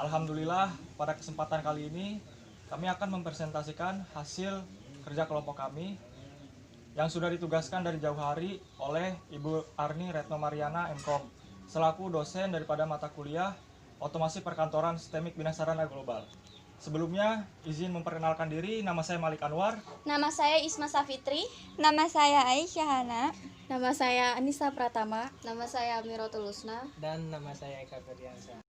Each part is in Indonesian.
Alhamdulillah, pada kesempatan kali ini kami akan mempresentasikan hasil kerja kelompok kami yang sudah ditugaskan dari jauh hari oleh Ibu Arni Retno Mariana MKOM selaku dosen daripada mata kuliah Otomasi Perkantoran Sistemik Bina Sarana Global. Sebelumnya, izin memperkenalkan diri, nama saya Malik Anwar. Nama saya Isma Safitri. Nama saya Aisyah Hana. Nama saya Anissa Pratama. Nama saya Mirotul Lusna. Dan nama saya Eka Ferdiansyah.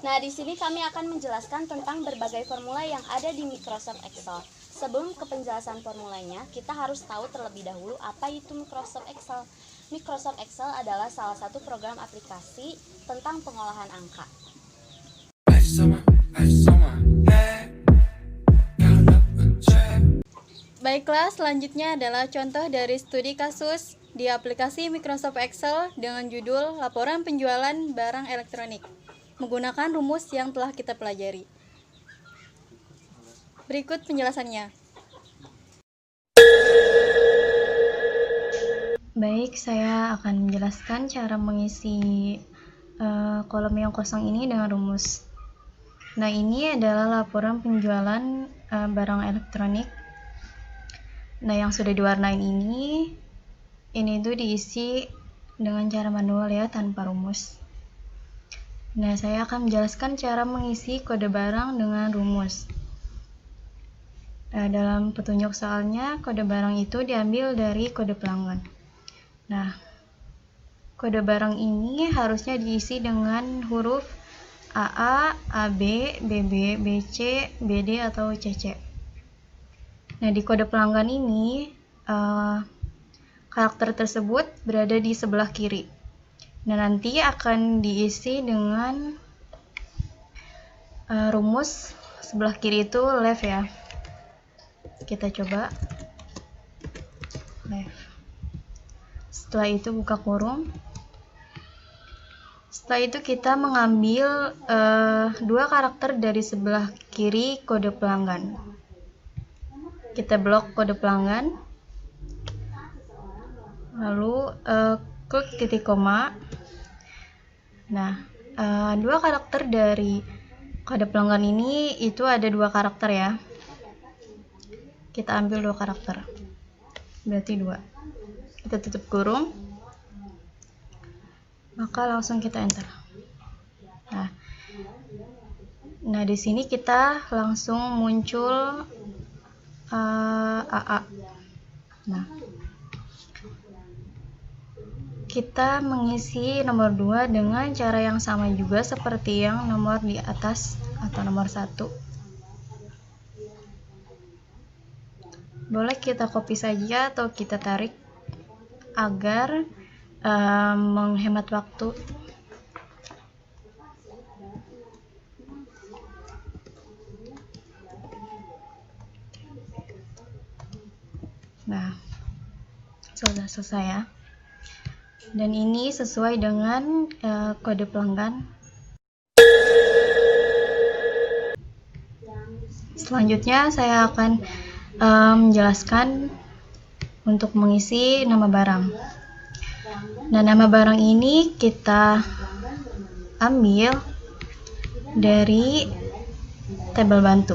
Nah, di sini kami akan menjelaskan tentang berbagai formula yang ada di Microsoft Excel. Sebelum ke penjelasan formulanya, kita harus tahu terlebih dahulu apa itu Microsoft Excel. Microsoft Excel adalah salah satu program aplikasi tentang pengolahan angka. Baiklah, selanjutnya adalah contoh dari studi kasus di aplikasi Microsoft Excel dengan judul Laporan Penjualan Barang Elektronik, menggunakan rumus yang telah kita pelajari. Berikut penjelasannya. Baik, saya akan menjelaskan cara mengisi kolom yang kosong ini dengan rumus. Nah, ini adalah laporan penjualan barang elektronik. Nah, yang sudah diwarnain ini tuh diisi dengan cara manual ya, tanpa rumus. Nah, saya akan menjelaskan cara mengisi kode barang dengan rumus. Dalam petunjuk soalnya, kode barang itu diambil dari kode pelanggan. Nah, kode barang ini harusnya diisi dengan huruf AA, AB, BB, BC, BD, atau CC. Nah, di kode pelanggan ini, karakter tersebut berada di sebelah kiri. Nah, nanti akan diisi dengan rumus sebelah kiri itu left ya. Kita coba left. Setelah itu buka kurung. Setelah itu kita mengambil dua karakter dari sebelah kiri kode pelanggan. Kita blok kode pelanggan, lalu klik titik koma. Nah, dua karakter dari kode pelanggan ini itu ada dua karakter ya. Kita ambil dua karakter, berarti dua. Kita tutup kurung, maka langsung kita enter. Nah, di sini kita langsung muncul AA. Nah, kita mengisi nomor 2 dengan cara yang sama juga seperti yang nomor di atas atau nomor 1. Boleh kita copy saja atau kita tarik agar menghemat waktu. Nah, sudah selesai ya. Dan ini sesuai dengan kode pelanggan. Selanjutnya saya akan menjelaskan untuk mengisi nama barang. Nah, nama barang ini kita ambil dari tabel bantu.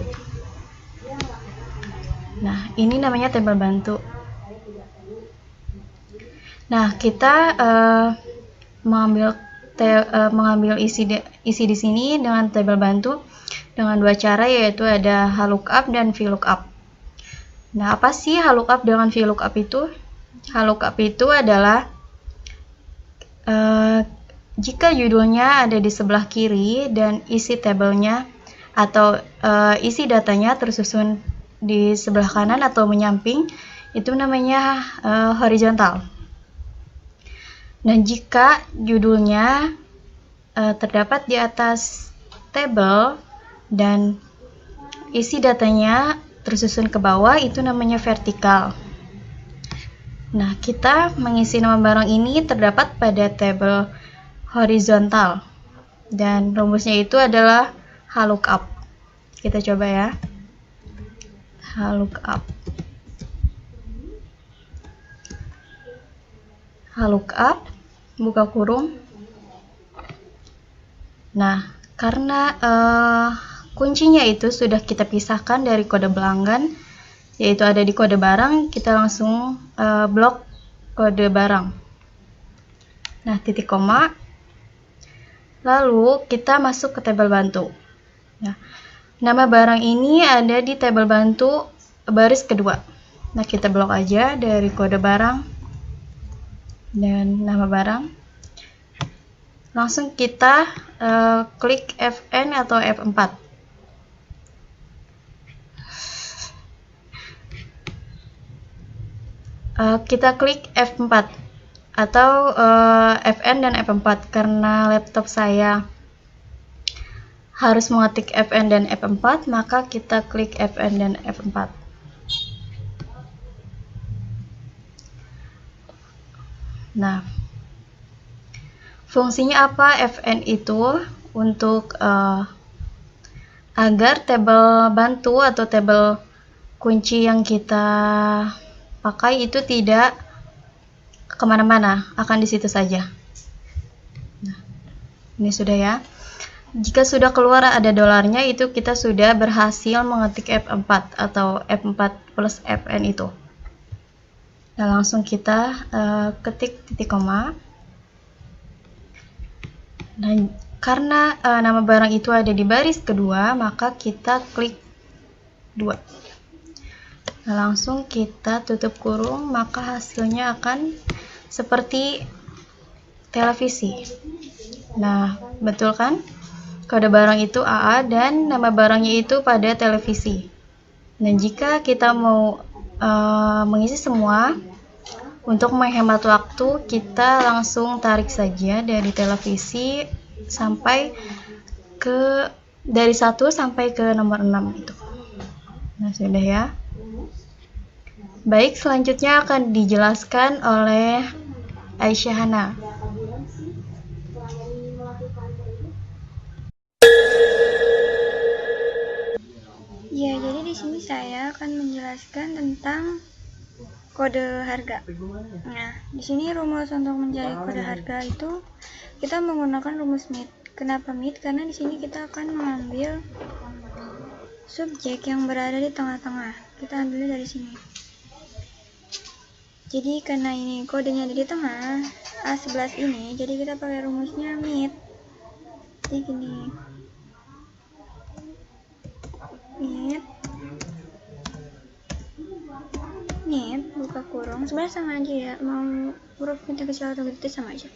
Nah, ini namanya tabel bantu. Nah, kita mengambil isi di sini dengan tabel bantu dengan dua cara, yaitu ada HLOOKUP dan VLOOKUP. Nah, apa sih HLOOKUP dengan VLOOKUP itu? HLOOKUP itu adalah jika judulnya ada di sebelah kiri dan isi tabelnya atau isi datanya tersusun di sebelah kanan atau menyamping, itu namanya horizontal. Nah, jika judulnya terdapat di atas tabel dan isi datanya tersusun ke bawah, itu namanya vertikal. Nah, kita mengisi nama barang ini terdapat pada tabel horizontal dan rumusnya itu adalah HLOOKUP. Kita coba ya. HLOOKUP. HLOOKUP, buka kurung. Nah, karena kuncinya itu sudah kita pisahkan dari kode pelanggan, yaitu ada di kode barang, kita langsung blok kode barang. Nah, titik koma. Lalu kita masuk ke tabel bantu. Nah, nama barang ini ada di tabel bantu baris kedua. Nah, kita blok aja dari kode barang dan nama barang. Langsung kita klik Fn atau F4. Kita klik F4 atau Fn dan F4 karena laptop saya harus mengetik Fn dan F4, maka kita klik Fn dan F4. Nah, fungsinya apa Fn itu? Untuk agar tabel bantu atau tabel kunci yang kita pakai itu tidak kemana-mana, akan di situ saja. Nah, ini sudah ya. Jika sudah keluar ada dolarnya, itu kita sudah berhasil mengetik F4 atau F4 plus Fn itu. Nah, langsung kita ketik titik koma. Nah, karena nama barang itu ada di baris kedua, maka kita klik 2. Nah, langsung kita tutup kurung, maka hasilnya akan seperti televisi. Nah, betul kan? Kode barang itu AA dan nama barangnya itu pada televisi. Dan jika kita mau mengisi semua, untuk menghemat waktu, kita langsung tarik saja dari televisi sampai ke dari 1 sampai ke nomor 6 itu. Nah, sudah ya. Baik, selanjutnya akan dijelaskan oleh Aisyah Hana. Ya, jadi di sini saya akan menjelaskan tentang kode harga. Nah, di sini rumus untuk mencari kode harga itu kita menggunakan rumus MIT. Kenapa MIT? Karena di sini kita akan mengambil subjek yang berada di tengah-tengah. Kita ambilnya dari sini. Jadi karena ini kodenya ada di tengah, A11 ini, jadi kita pakai rumusnya MIT. Jadi gini. MIT buka kurung, sebenarnya sama aja ya, mau huruf minta kecil atau gede sama aja.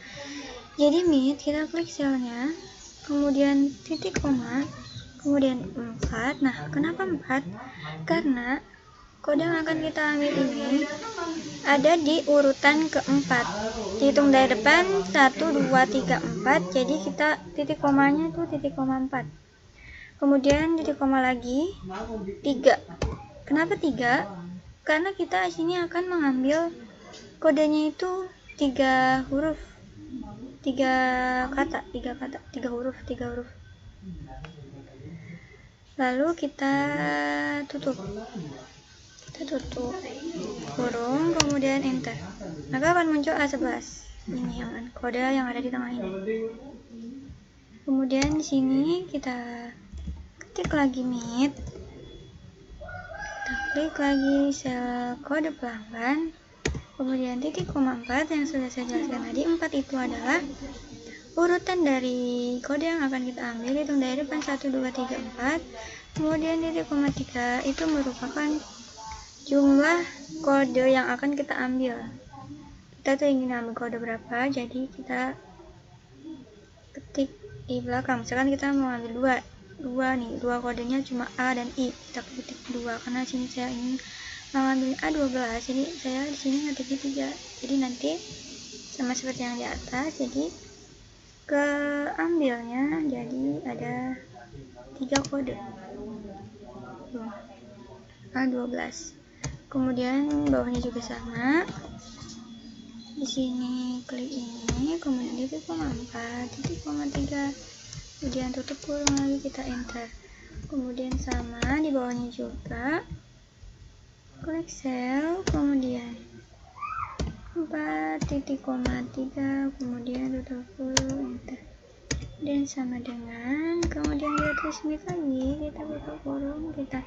Jadi MIT, kita klik selnya, kemudian titik koma, kemudian 4. Nah, kenapa 4? Karena kode yang akan kita ambil ini ada di urutan keempat. Dihitung dari depan 1, 2, 3, 4. Jadi kita titik komanya itu titik koma 4. Kemudian titik koma lagi 3. Kenapa 3? Karena kita di sini akan mengambil kodenya itu 3 huruf. 3 huruf. Lalu kita tutup kurung, kemudian enter, maka akan muncul A11. Ini yang kode yang ada di tengah ini. Kemudian di sini kita ketik lagi MIT, kita klik lagi sel kode pelanggan, kemudian titik koma 4 yang sudah saya jelaskan tadi. 4 itu adalah urutan dari kode yang akan kita ambil, hitung dari depan 1, 2, 3, 4. Kemudian titik koma 3 itu merupakan jumlah kode yang akan kita ambil. Kita tuh ingin ambil kode berapa, jadi kita ketik di belakang. Misalkan kita mau ambil 2 kodenya cuma A dan I, kita ketik 2 karena sini saya ingin mengambil A12, jadi saya di sini ngetiknya 3. Jadi nanti sama seperti yang di atas, jadi keambilnya jadi ada 3 kode. A12. Kemudian bawahnya juga sama. Di sini klik ini, kemudian titik koma 4, titik koma 3, kemudian tutup kurung lagi, kita enter. Kemudian sama di bawahnya juga, klik sel, kemudian 4, titik koma 3, kemudian tutup kurung, enter. dan sama dengan, kemudian kita tulis mit lagi, kita buka kurung, kita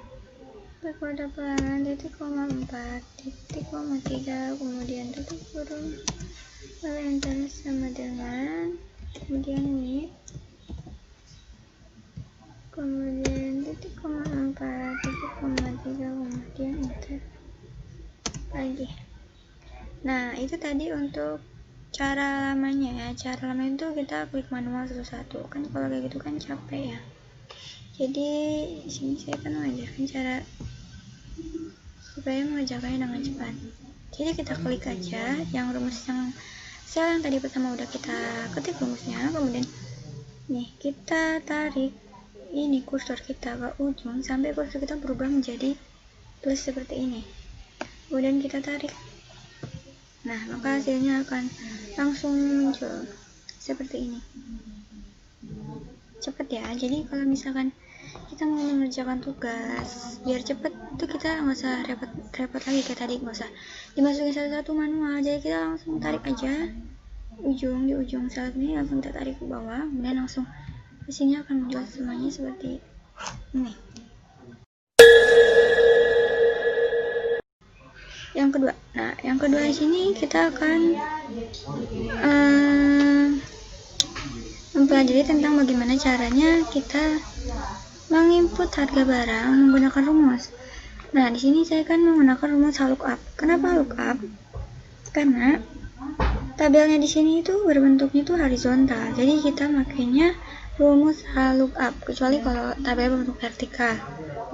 berkode pelanggan titik koma 4 titik koma 3, kemudian tutup kurung, lalu enter sama dengan, kemudian mit, kemudian titik koma 4 titik koma 3, kemudian enter lagi. Nah, itu tadi untuk cara lamanya ya. Cara lama itu kita klik manual satu-satu. Kan kalau kayak gitu kan capek ya. Jadi di sini saya akan mengajarkan cara supaya mengerjakannya dengan cepat. Jadi kita klik aja yang rumus yang sel yang tadi pertama udah kita ketik rumusnya, kemudian nih kita tarik ini kursor kita ke ujung sampai kursor kita berubah menjadi plus seperti ini. Kemudian kita tarik. Nah, maka hasilnya akan langsung muncul seperti ini. Cepet ya. Jadi kalau misalkan kita mau mengerjakan tugas biar cepet itu kita nggak usah repot lagi kayak tadi, nggak usah dimasukin satu-satu manual. Jadi kita langsung tarik aja di ujung sel ini, langsung kita tarik ke bawah, kemudian langsung hasilnya akan muncul semuanya seperti ini. Yang kedua, nah yang kedua di sini kita akan mempelajari tentang bagaimana caranya kita menginput harga barang menggunakan rumus. Nah, di sini saya akan menggunakan rumus lookup. Kenapa lookup? Karena tabelnya di sini itu berbentuknya itu horizontal. Jadi kita makainya rumus lookup. Kecuali kalau tabel berbentuk vertikal,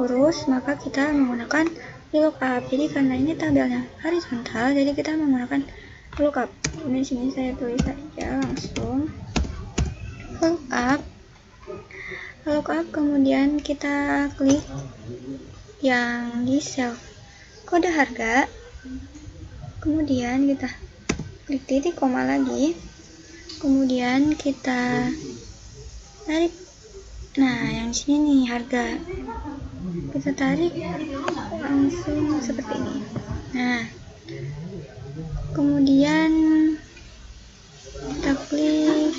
lurus, maka kita menggunakan lookup. Jadi karena ini tabelnya horizontal, jadi kita menggunakan lookup. Di sini saya tulis saja langsung lookup, kemudian kita klik yang di sel kode harga, kemudian kita klik titik koma lagi, kemudian kita tarik. Nah, yang sini nih harga, kita tarik langsung seperti ini. Nah, kemudian kita klik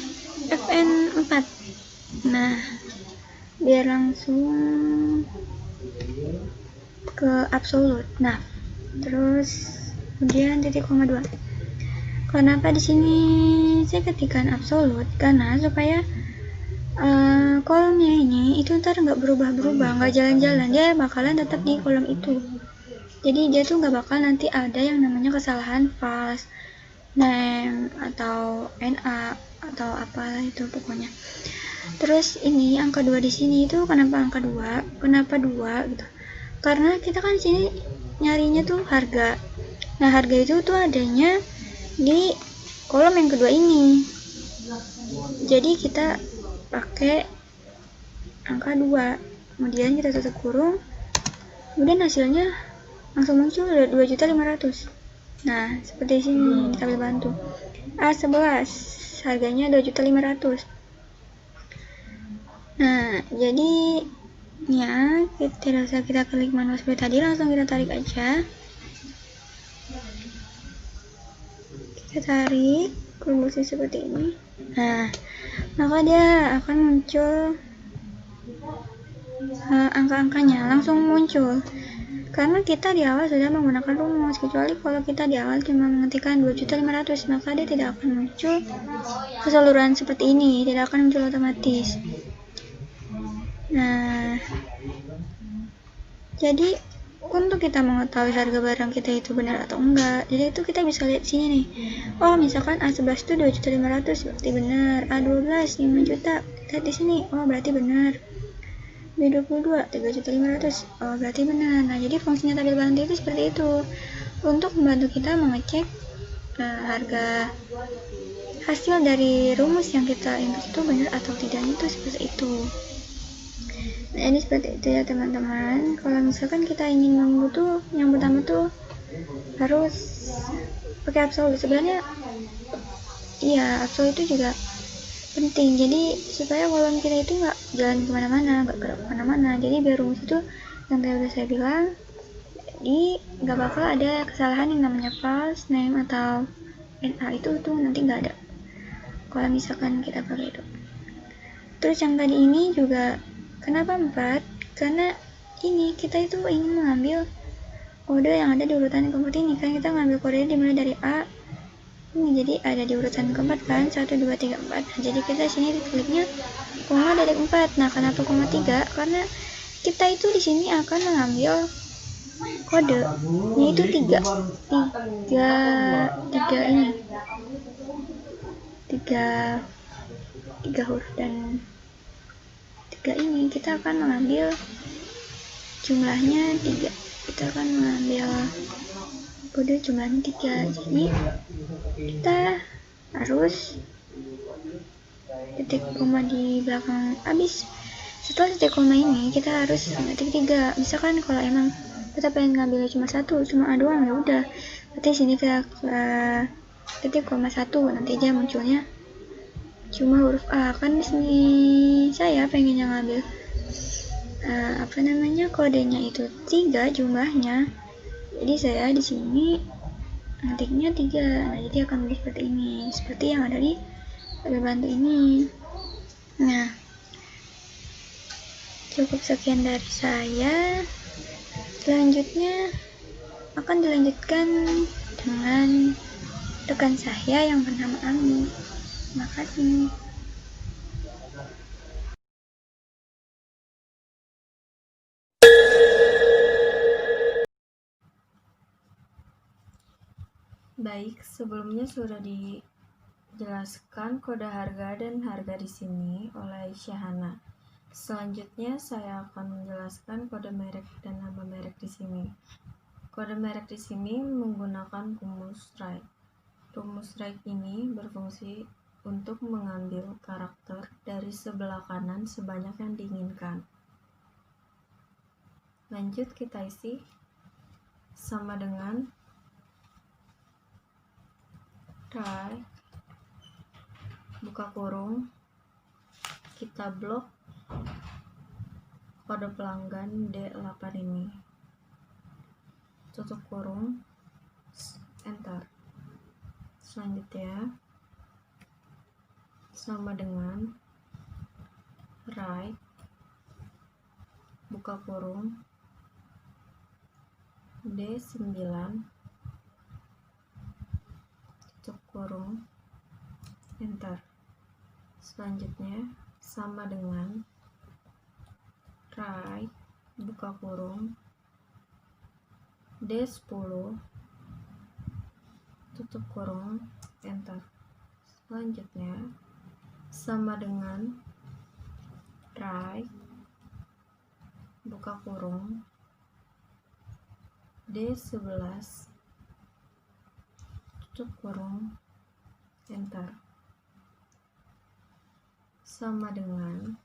FN4. Nah, biar langsung ke absolut. Nah, terus kemudian titik koma 2. Kenapa di sini saya ketikkan absolut? Karena supaya kolomnya ini itu ntar nggak berubah-berubah, nggak jalan-jalan, dia bakalan tetap di kolom itu. Jadi dia tuh nggak bakal nanti ada yang namanya kesalahan false name atau NA atau apalah itu pokoknya. Terus ini angka 2 di sini itu kenapa angka 2? Kenapa 2 gitu? Karena kita kan di sini nyarinya tuh harga. Nah, harga itu tuh adanya di kolom yang kedua ini. Jadi kita pakai angka 2. Kemudian kita tutup kurung. Kemudian hasilnya langsung muncul 2.500.000. Nah, seperti sini kita ambil bantu. A11 harganya 2.500.000. Nah, jadi ya tidak usah kita klik manual seperti tadi, langsung kita tarik aja. Kita tarik rumusnya seperti ini. Nah, maka dia akan muncul angka-angkanya langsung muncul. Karena kita di awal sudah menggunakan rumus, kecuali kalau kita di awal cuma mengetikkan 2.500.000, maka dia tidak akan muncul keseluruhan seperti ini, tidak akan muncul otomatis. Nah, jadi untuk kita mengetahui harga barang kita itu benar atau enggak, jadi itu kita bisa lihat sini nih. Oh, misalkan A11 itu 2.500.000, berarti benar. A12 5 juta, lihat di sini. Oh, berarti benar. B22 3.500.000, oh berarti benar. Nah, jadi fungsinya tabel bantu itu seperti itu, untuk membantu kita mengecek harga hasil dari rumus yang kita input itu benar atau tidak, itu seperti itu. Nah, ini seperti itu ya teman-teman. Kalau misalkan kita ingin mengunduh tuh, yang pertama tuh harus pakai absolut. Sebenarnya iya, absolut itu juga penting, jadi supaya kolom kita itu nggak jalan kemana-mana, nggak gerak kemana-mana. Jadi biar rumus itu yang tadi udah saya bilang, jadi nggak bakal ada kesalahan yang namanya false name atau NA itu tuh nanti nggak ada kalau misalkan kita pakai itu. Terus yang tadi ini juga kenapa 4? Karena ini kita itu ingin mengambil kode yang ada di urutan keempat ini, kan kita ngambil kode dimulai dari A ini, jadi ada di urutan keempat kan, 1, 2, 3, 4. Nah, jadi kita sini kliknya koma dari 4. Nah, kenapa koma 3? Karena kita itu di sini akan mengambil kode yaitu 3 ini 3 huruf, dan 3 ini kita akan mengambil jumlahnya 3. Kita akan mengambil kode jumlahnya 3. Jadi kita harus titik koma di belakang. Habis setelah titik koma ini kita harus titik 3. Misalkan kalau emang kita pengen ngambilnya cuma A doang, ya udah berarti sini kita titik koma 1, nanti aja munculnya cuma huruf A. Kan di sini saya pengennya ngambil kodenya itu 3 jumlahnya, jadi saya di sini ngetiknya 3. Nah, jadi akan menjadi seperti ini, seperti yang ada di tabel bantu ini. Nah, cukup sekian dari saya. Selanjutnya akan dilanjutkan dengan rekan saya yang bernama Ami. Terima kasih. Baik, sebelumnya sudah dijelaskan kode harga dan harga di sini oleh Syahana. Selanjutnya saya akan menjelaskan kode merek dan nama merek di sini. Kode merek di sini menggunakan rumus right. Rumus right ini berfungsi untuk mengambil karakter dari sebelah kanan sebanyak yang diinginkan. Lanjut kita isi sama dengan right, buka kurung, kita blok kode pelanggan D8 ini, tutup kurung, enter. Selanjutnya sama dengan right, buka kurung, D9, tutup kurung, enter. Selanjutnya sama dengan right, buka kurung, D10, tutup kurung, enter. Selanjutnya sama dengan right, buka kurung, D11, tutup kurung, enter. Sama dengan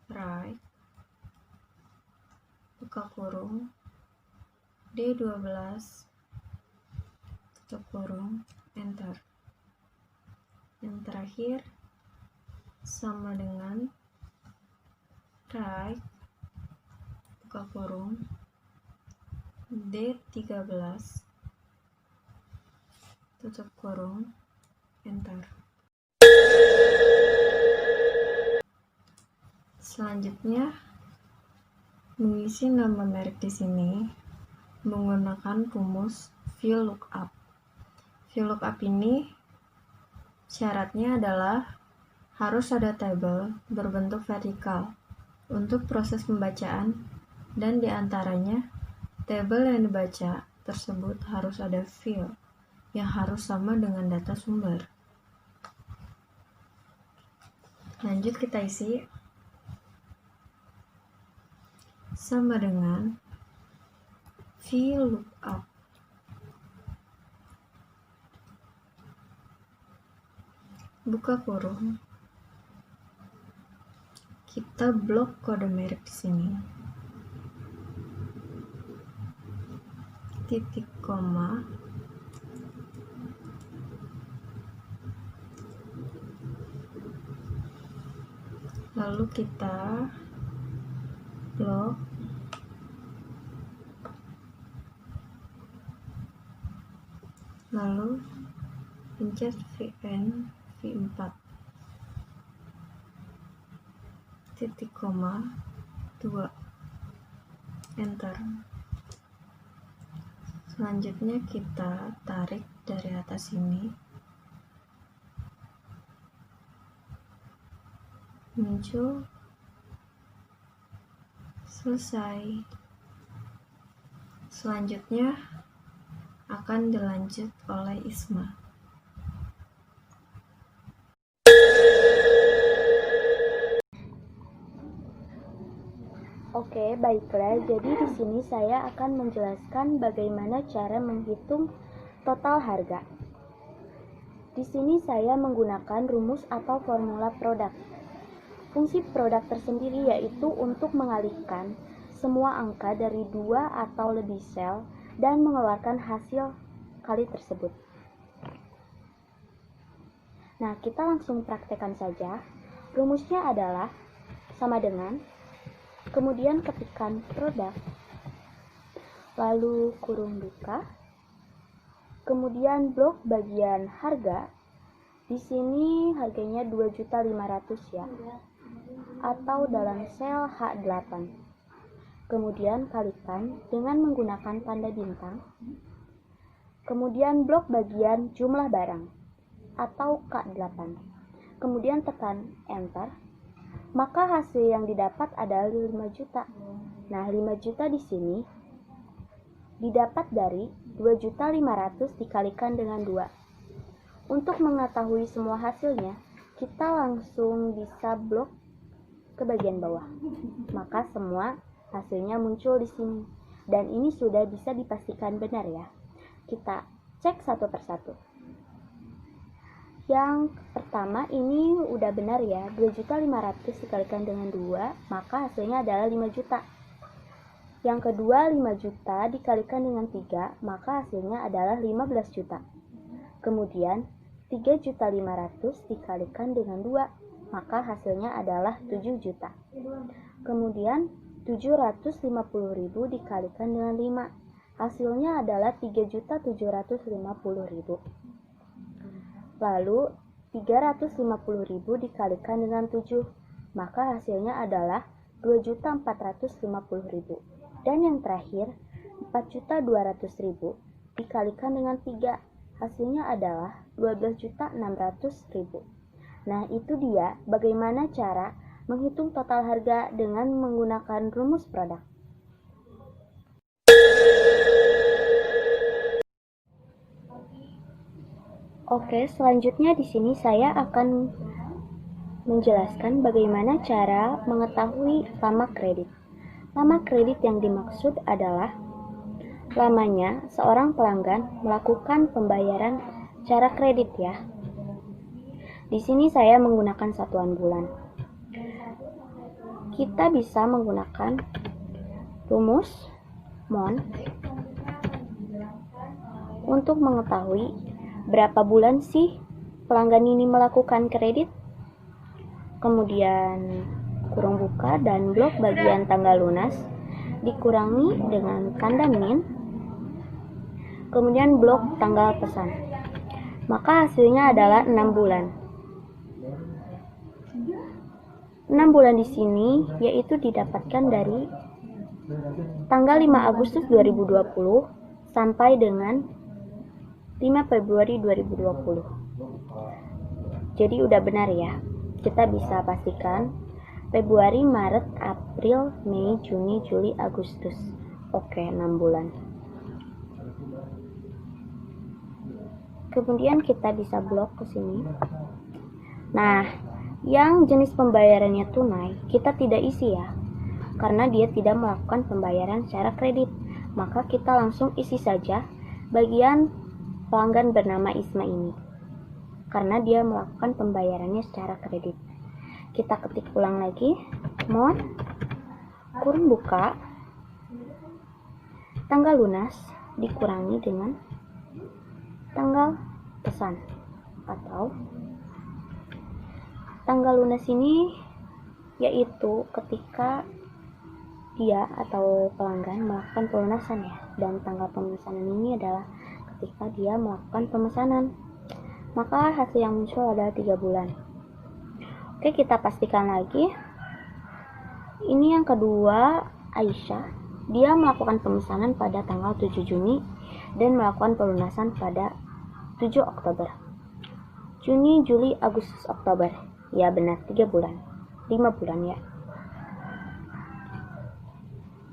right, buka kurung, D12, tutup kurung, enter. Yang terakhir sama dengan right, buka kurung, D13, tutup kurung, enter. Selanjutnya mengisi nama merek di sini menggunakan rumus VLOOKUP. VLOOKUP ini syaratnya adalah harus ada tabel berbentuk vertikal untuk proses pembacaan, dan diantaranya tabel yang dibaca tersebut harus ada field yang harus sama dengan data sumber. Lanjut kita isi sama dengan VLOOKUP, buka kurung, kita blok kode merek di sini, titik koma, lalu kita blok lalu pencet VN V4. titik koma 2 enter. Selanjutnya kita tarik dari atas ini, muncul, selesai. Selanjutnya akan dilanjut oleh Isma. Oke, baiklah. Jadi di sini saya akan menjelaskan bagaimana cara menghitung total harga. Di sini saya menggunakan rumus atau formula produk. Fungsi produk tersendiri yaitu untuk mengalihkan semua angka dari 2 atau lebih sel dan mengeluarkan hasil kali tersebut. Nah, kita langsung praktekkan saja. Rumusnya adalah sama dengan, kemudian ketikkan produk, lalu kurung buka, kemudian blok bagian harga. Di sini harganya 2.500.000 ya, atau dalam sel H8. Kemudian kalikan dengan menggunakan tanda bintang. Kemudian blok bagian jumlah barang atau K8. Kemudian tekan enter. Maka hasil yang didapat adalah 5 juta. Nah, 5 juta di sini didapat dari 2.500.000 dikalikan dengan 2. Untuk mengetahui semua hasilnya, kita langsung bisa blok ke bagian bawah. Maka semua hasilnya muncul di sini. Dan ini sudah bisa dipastikan benar ya. Kita cek satu persatu. Yang pertama ini udah benar ya, 2.500.000 dikalikan dengan 2, maka hasilnya adalah 5 juta. Yang kedua 5 juta dikalikan dengan 3, maka hasilnya adalah 15 juta. Kemudian 3.500.000 dikalikan dengan 2, maka hasilnya adalah 7 juta. Kemudian 750.000 dikalikan dengan 5, hasilnya adalah 3.750.000. Lalu 350.000 dikalikan dengan 7, maka hasilnya adalah 2.450.000. Dan yang terakhir 4.200.000 dikalikan dengan 3, hasilnya adalah 12.600.000. Nah, itu dia bagaimana cara menghitung total harga dengan menggunakan rumus produk. Oke, selanjutnya di sini saya akan menjelaskan bagaimana cara mengetahui lama kredit. Lama kredit yang dimaksud adalah lamanya seorang pelanggan melakukan pembayaran secara kredit ya. Di sini saya menggunakan satuan bulan. Kita bisa menggunakan rumus MON untuk mengetahui berapa bulan sih pelanggan ini melakukan kredit. Kemudian kurung buka dan blok bagian tanggal lunas dikurangi dengan tanda min, kemudian blok tanggal pesan. Maka hasilnya adalah 6 bulan. 6 bulan di sini yaitu didapatkan dari tanggal 5 Agustus 2020 sampai dengan 5 Februari 2020. Jadi udah benar ya. Kita bisa pastikan Februari, Maret, April, Mei, Juni, Juli, Agustus. Oke, 6 bulan. Kemudian kita bisa blok ke sini. Nah, yang jenis pembayarannya tunai, kita tidak isi ya. Karena dia tidak melakukan pembayaran secara kredit. Maka kita langsung isi saja bagian pelanggan bernama Isma ini. Karena dia melakukan pembayarannya secara kredit. Kita ketik ulang lagi. MON kurung buka tanggal lunas dikurangi dengan tanggal pesan, atau tanggal lunas ini yaitu ketika dia atau pelanggan melakukan pelunasan ya, dan tanggal pemesanan ini adalah ketika dia melakukan pemesanan. Maka hasil yang muncul adalah 3 bulan. Oke, kita pastikan lagi. Ini yang kedua, Aisyah. Dia melakukan pemesanan pada tanggal 7 Juni dan melakukan pelunasan pada 7 Oktober. Juni, Juli, Agustus, Oktober. Ya benar, 3 bulan. 5 bulan ya.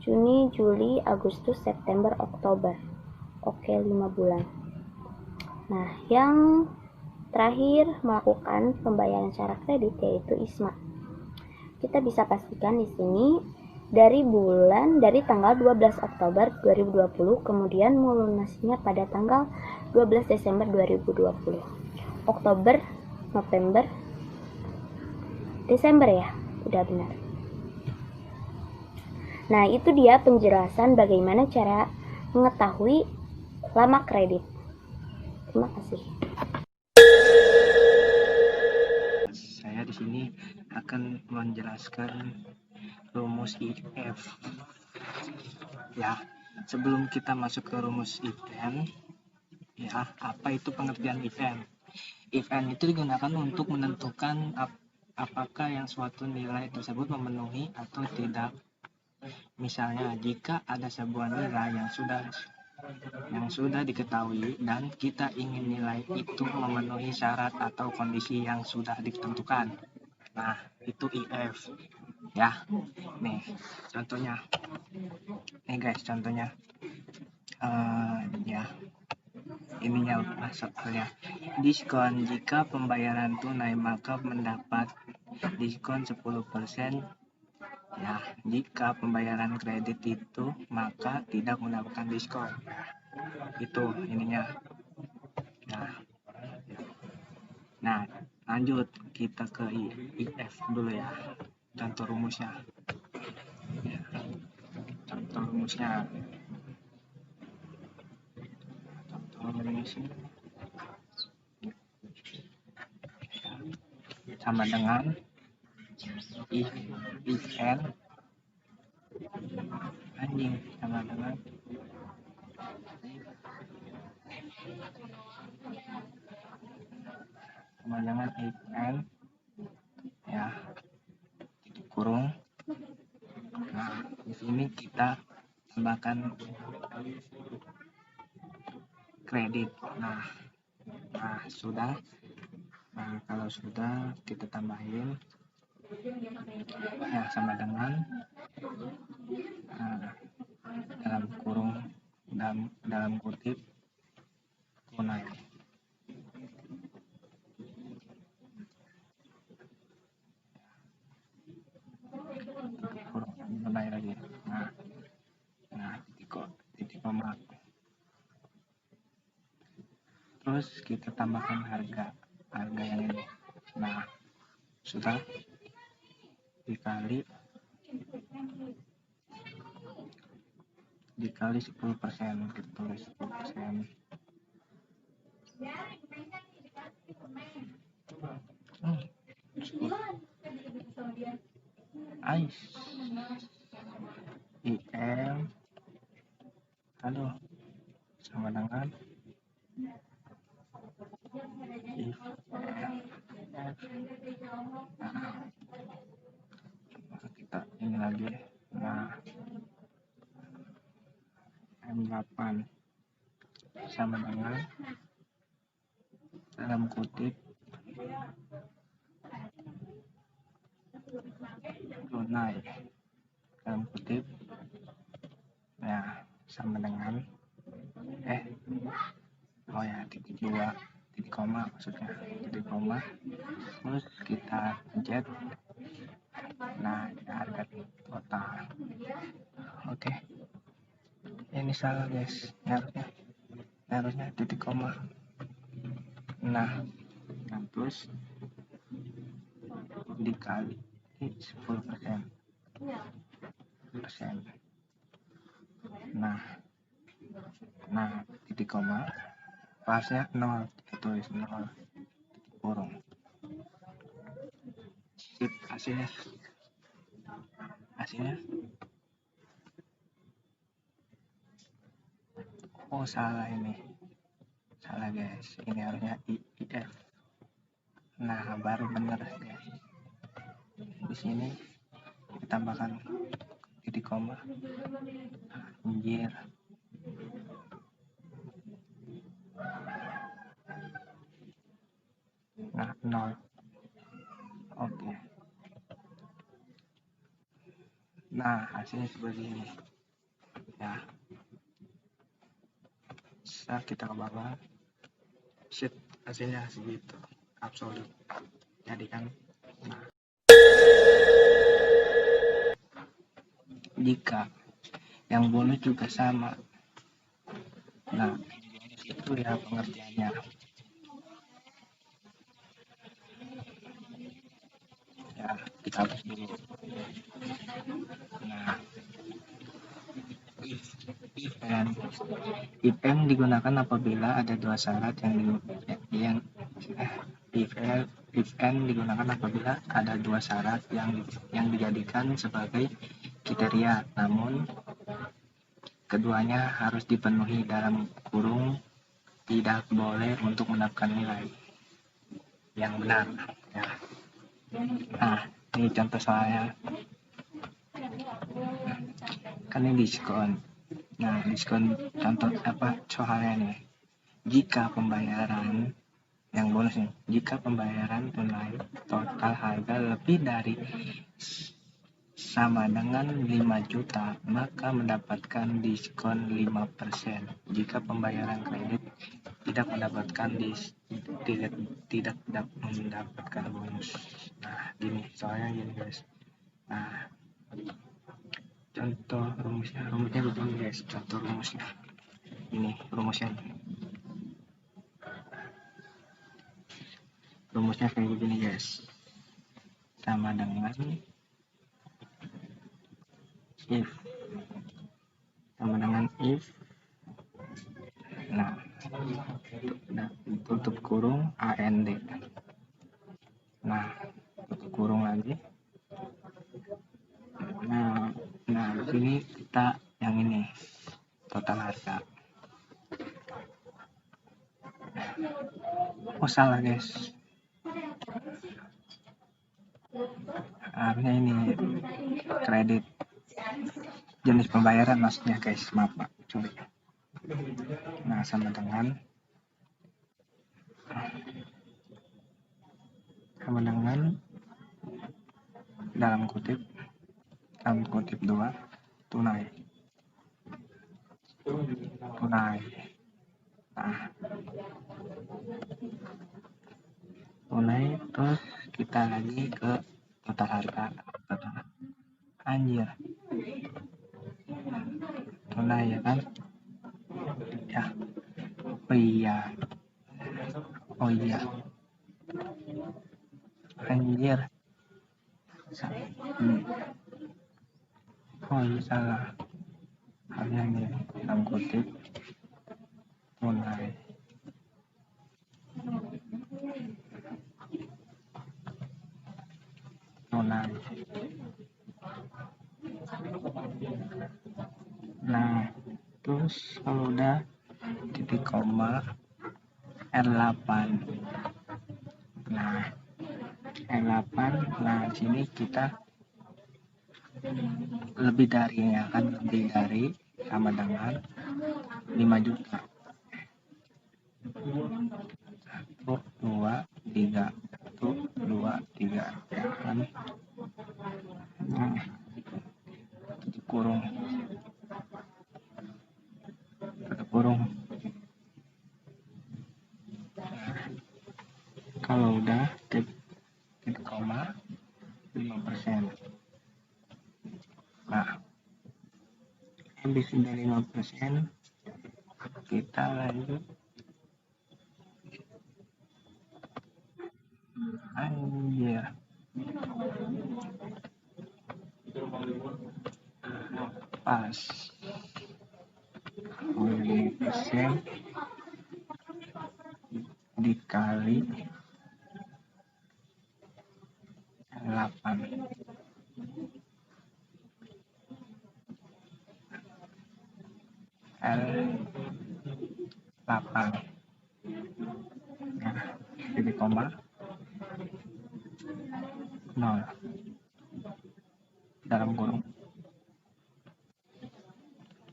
Juni, Juli, Agustus, September, Oktober. Oke, 5 bulan. Nah, yang terakhir melakukan pembayaran secara kredit yaitu Isma. Kita bisa pastikan di sini dari tanggal 12 Oktober 2020 kemudian melunasinya pada tanggal 12 Desember 2020. Oktober, November, Desember ya, udah benar. Nah, itu dia penjelasan bagaimana cara mengetahui lama kredit. Terima kasih. Saya di sini akan menjelaskan rumus if. Ya, sebelum kita masuk ke rumus if-and, ya, apa itu pengertian if-and? If-and itu digunakan untuk menentukan apakah yang suatu nilai tersebut memenuhi atau tidak. Misalnya, jika ada sebuah nilai yang sudah diketahui dan kita ingin nilai itu memenuhi syarat atau kondisi yang sudah ditentukan. Nah, itu if. Ya, nih contohnya. Nih guys, contohnya. Ya, ininya soalnya. Diskon jika pembayaran tunai maka mendapat diskon 10%. Ya, jika pembayaran kredit itu maka tidak mendapatkan diskon. Itu ininya. Nah, lanjut kita ke if dulu ya. Contoh rumusnya. Ya, contoh rumusnya. Sama dengan if-and anjing sama dengan if-and ya kurung. Nah, di sini kita tambahkan kredit. Nah, sudah. Nah, kalau sudah kita tambahin ya sama dengan dalam kurung dalam kutip tunai. Kurung tunai lagi. Nah, titik koma. Terus kita tambahkan harga yang ini. Nah, sudah dikali 10%, kita tulis 10%. Ais IM halo sama dengan if kita ini lagi. Nah, M8 sama dengan dalam kutip tunai dalam kutip ya sama dengan titik 2 titik koma maksudnya titik koma terus kita pencet. Nah, harga total. Oke. Ini salah guys, harusnya titik koma. Nah, terus dikali 10%. Nah, titik koma pasnya 0, tulis 0 kurung. Sip, hasilnya salah guys, ini harusnya if. Nah, baru bener guys. Di sini tambahkan titik koma. Anjir. Nah, 0. Oke. Nah, hasilnya seperti ini. Ya. Bisa kita ke bawah. Set, hasilnya segitu. Absolut. Jadi kan, nah, jika yang bonus juga sama. Nah, itu ya pengertiannya. Ya, kita hapus dulu. Nah, if and digunakan apabila ada dua syarat if and digunakan apabila ada dua syarat yang dijadikan sebagai kriteria, namun keduanya harus dipenuhi dalam kurung, tidak boleh untuk mendapatkan nilai yang benar. Ya. Nah, ini contoh soalnya. Kan ini diskon. Nah, diskon contoh apa soalnya nih? Jika pembayaran yang bonus nih, jika pembayaran tunai total harga lebih dari sama dengan 5 juta, maka mendapatkan diskon 5%. Jika pembayaran kredit tidak mendapatkan tidak mendapatkan bonus. Nah, gini soalnya gini guys. Nah, contoh rumusnya begini guys. Contoh rumusnya ini, rumusnya kayak begini guys. Sama dengan if nah tutup kurung AND. Nah, tutup kurung lagi. Nah, di sini kita yang ini total harga. Oh, salah guys. Harusnya ini kredit jenis pembayaran maksudnya guys, maaf pak, sorry. Nah, sama dengan dalam kutip 2 tunai. Nah, tunai terus kita lagi ke total harga. Anjir, tunai ya kan ya. Oh iya anjir. Oh iya salah, harusnya ini dalam kutip tunai. Nah, terus kalau udah titik koma R8. Nah, R8, nah sini kita lebih dari sama dengan 5 juta. 1, 2, 3 ya kan. Nah, tutup kurung. Kalau udah titik koma 5%. Nah, habis udah 5%, kita lanjut. Anjir. Pas. 5% dikali 8. L8. Nah, titik koma 0. dalam kurung.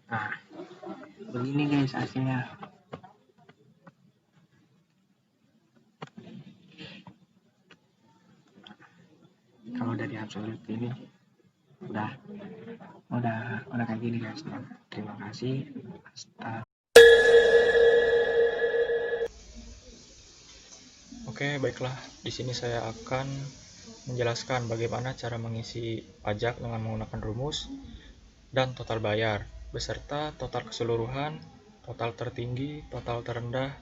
Nah, begini guys hasilnya. Kalau dari absolut ini udah kayak gini guys. Terima kasih. Oke, baiklah. Di sini saya akan menjelaskan bagaimana cara mengisi pajak dengan menggunakan rumus dan total bayar, beserta total keseluruhan, total tertinggi, total terendah,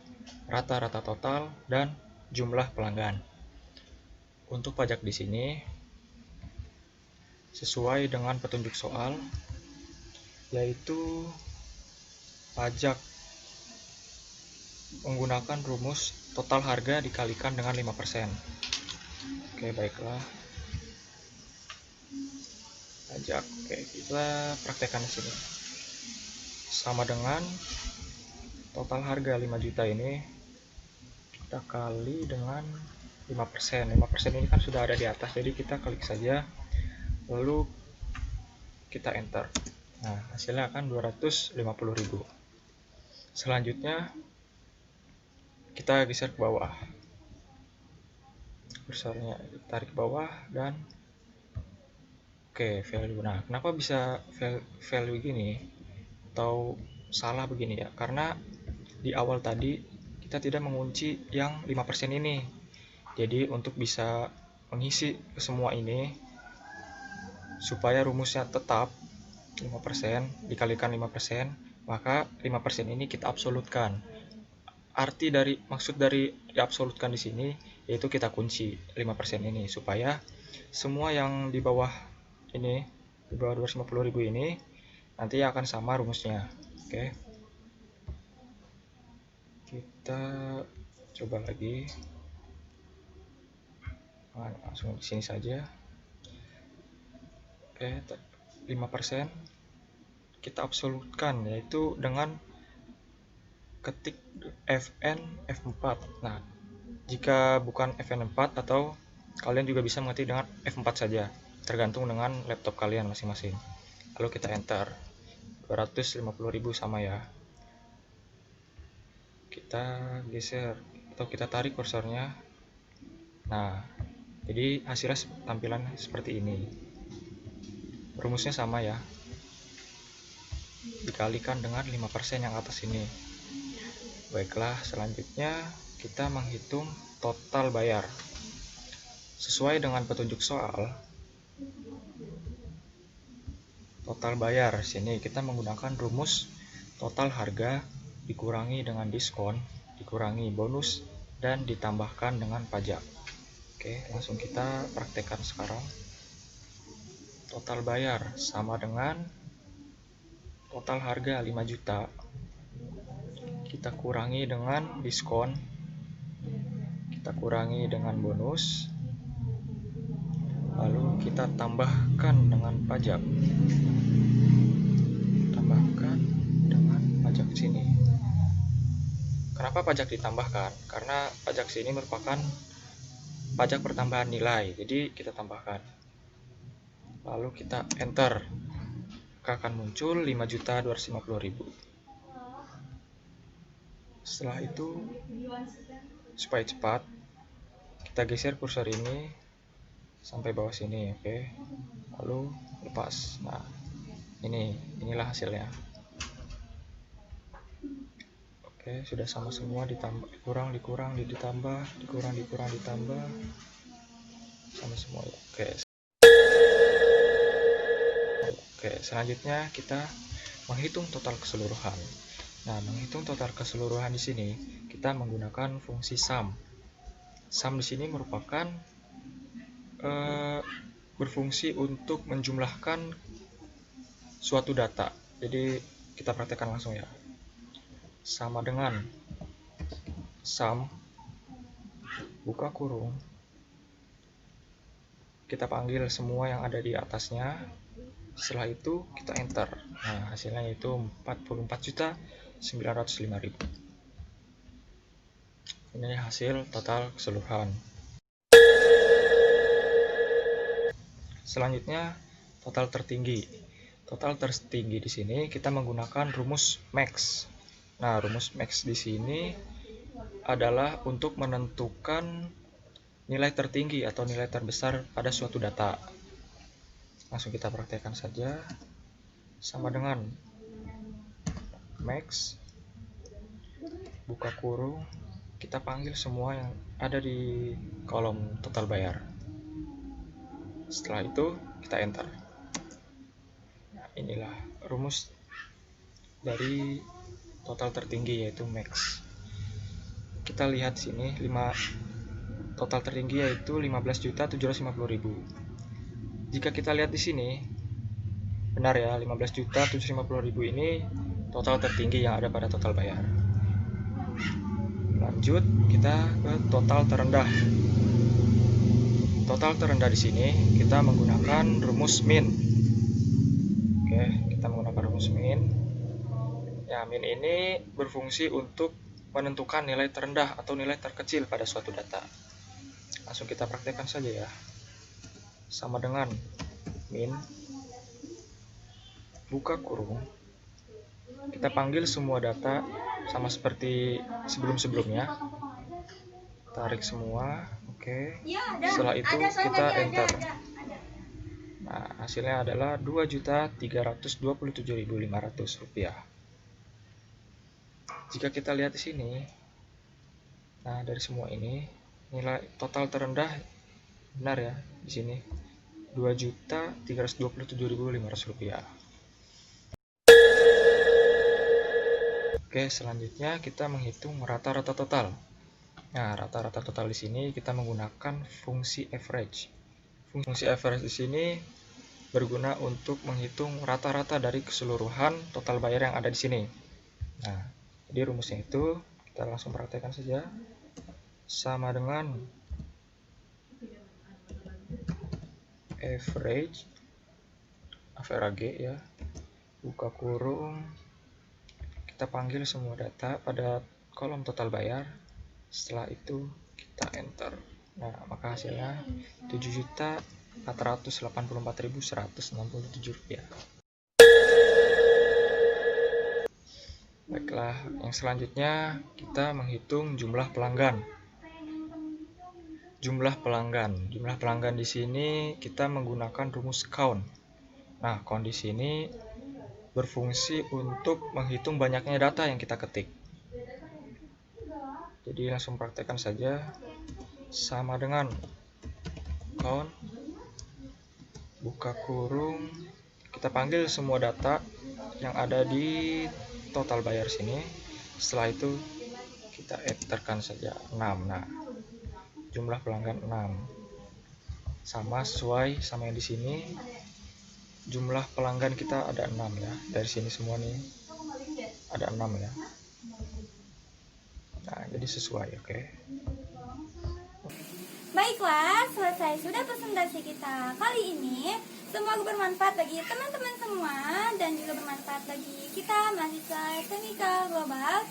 rata-rata total, dan jumlah pelanggan. Untuk pajak di sini, sesuai dengan petunjuk soal, yaitu pajak menggunakan rumus total harga dikalikan dengan 5%. Oke, baiklah. Pajak. Oke, kita praktekkan di sini. Sama dengan total harga 5 juta ini kita kali dengan 5%. 5% ini kan sudah ada di atas, jadi kita klik saja lalu kita enter. Nah, hasilnya akan 250.000. Selanjutnya kita geser ke bawah, kursornya tarik ke bawah dan oke, value. Nah, kenapa bisa value gini atau salah begini ya? Karena di awal tadi kita tidak mengunci yang 5% ini. Jadi untuk bisa mengisi ke semua ini supaya rumusnya tetap 5% dikalikan 5%, maka 5% ini kita absolutkan. Maksud dari diabsolutkan di sini yaitu kita kunci 5% ini supaya semua yang di bawah ini, di bawah 250.000 ini nanti akan sama rumusnya. Oke. Kita coba lagi. Nah, langsung di sini saja. Oke, 5% kita absolutkan yaitu dengan ketik Fn F4. Nah, jika bukan Fn4 atau kalian juga bisa mengetik dengan F4 saja, tergantung dengan laptop kalian masing-masing. Lalu kita enter. 250.000 sama ya. Kita geser atau kita tarik kursornya. Nah, jadi hasilnya tampilan seperti ini. Rumusnya sama ya. Dikalikan dengan 5% yang atas ini. Baiklah, selanjutnya kita menghitung total bayar. Sesuai dengan petunjuk soal, total bayar sini kita menggunakan rumus total harga dikurangi dengan diskon, dikurangi bonus, dan ditambahkan dengan pajak. Oke, langsung kita praktekkan sekarang. Total bayar sama dengan total harga 5 juta. Kita kurangi dengan diskon, kita kurangi dengan bonus, lalu kita tambahkan dengan pajak. Tambahkan dengan pajak sini. Kenapa pajak ditambahkan? Karena pajak sini merupakan pajak pertambahan nilai, jadi kita tambahkan. Lalu kita enter, maka akan muncul 5.250.000. Setelah itu, supaya cepat, kita geser kursor ini sampai bawah sini, oke. Lalu lepas. Nah, inilah hasilnya. Oke, sudah sama semua, ditambah, dikurang, ditambah, ditambah, sama semua ya. Oke, selanjutnya kita menghitung total keseluruhan. Nah, menghitung total keseluruhan di sini kita menggunakan fungsi sum. Sum di sini merupakan berfungsi untuk menjumlahkan suatu data. Jadi kita praktekkan langsung ya. Sama dengan sum buka kurung, kita panggil semua yang ada di atasnya. Setelah itu kita enter. Nah, hasilnya yaitu 44.905.000. Ini hasil total keseluruhan. Selanjutnya total tertinggi. Total tertinggi di sini kita menggunakan rumus max. Nah, rumus max di sini adalah untuk menentukan nilai tertinggi atau nilai terbesar pada suatu data. Langsung kita praktekkan saja. Sama dengan max, buka kurung, kita panggil semua yang ada di kolom total bayar. Setelah itu kita enter. Nah, inilah rumus dari total tertinggi yaitu max. Kita lihat sini total tertinggi yaitu 15.750.000. Jika kita lihat di sini benar ya, 15.750.000 ini total tertinggi yang ada pada total bayar. Lanjut kita ke total terendah. Total terendah di sini kita menggunakan rumus min. Oke, kita menggunakan rumus min. Ya, min ini berfungsi untuk menentukan nilai terendah atau nilai terkecil pada suatu data. Langsung kita praktekkan saja ya. Sama dengan min, buka kurung, kita panggil semua data sama seperti sebelum-sebelumnya. Tarik semua, oke. Setelah itu kita enter. Nah, hasilnya adalah Rp2.327.500. Jika kita lihat di sini, nah dari semua ini nilai total terendah benar ya di sini Rp2.327.500. Oke, selanjutnya kita menghitung rata-rata total. Nah, rata-rata total di sini kita menggunakan fungsi average. Fungsi average di sini berguna untuk menghitung rata-rata dari keseluruhan total bayar yang ada di sini. Nah, jadi rumusnya itu kita langsung praktekkan saja. Sama dengan average ya, buka kurung, kita panggil semua data pada kolom total bayar. Setelah itu kita enter. Nah, maka hasilnya Rp7.484.167. Baiklah, yang selanjutnya kita menghitung jumlah pelanggan. Jumlah pelanggan di sini kita menggunakan rumus count. Nah, count di sini berfungsi untuk menghitung banyaknya data yang kita ketik. Jadi langsung praktekkan saja. Sama dengan count, buka kurung, kita panggil semua data yang ada di total bayar sini. Setelah itu kita enterkan saja 6. Nah, jumlah pelanggan 6. Sama sesuai sama yang di sini. Jumlah pelanggan kita ada 6 ya. Dari sini semua nih ada 6 ya. Nah, jadi sesuai, oke. Baiklah, selesai sudah presentasi kita kali ini. Semoga bermanfaat bagi teman-teman semua dan juga bermanfaat bagi kita mahasiswa teknika global.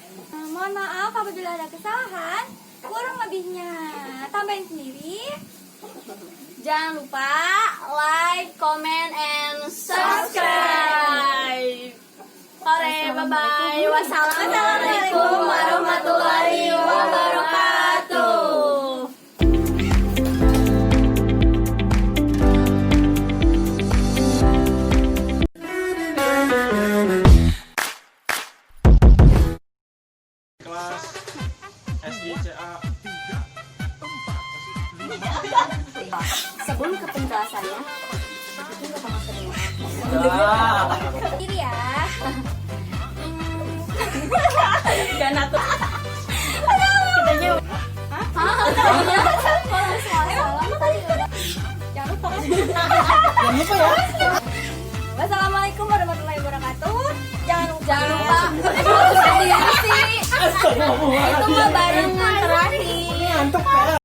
Mohon maaf apabila ada kesalahan, kurang lebihnya tambahin sendiri. Jangan lupa like, comment, and subscribe. Sore, bye-bye. Wassalamualaikum warahmatullahi wabarakatuh. Kelas SICA. Sebelum ke penjelasannya, itu nggak bakal terdengar. Diri ya. Gak natur. Kita jauh. Kalau salah tadi udah. Jangan lupa. Jangan lupa ya. Wassalamualaikum warahmatullahi wabarakatuh. Jangan lupa. Sendiri sih. Itu mah barengan terakhir.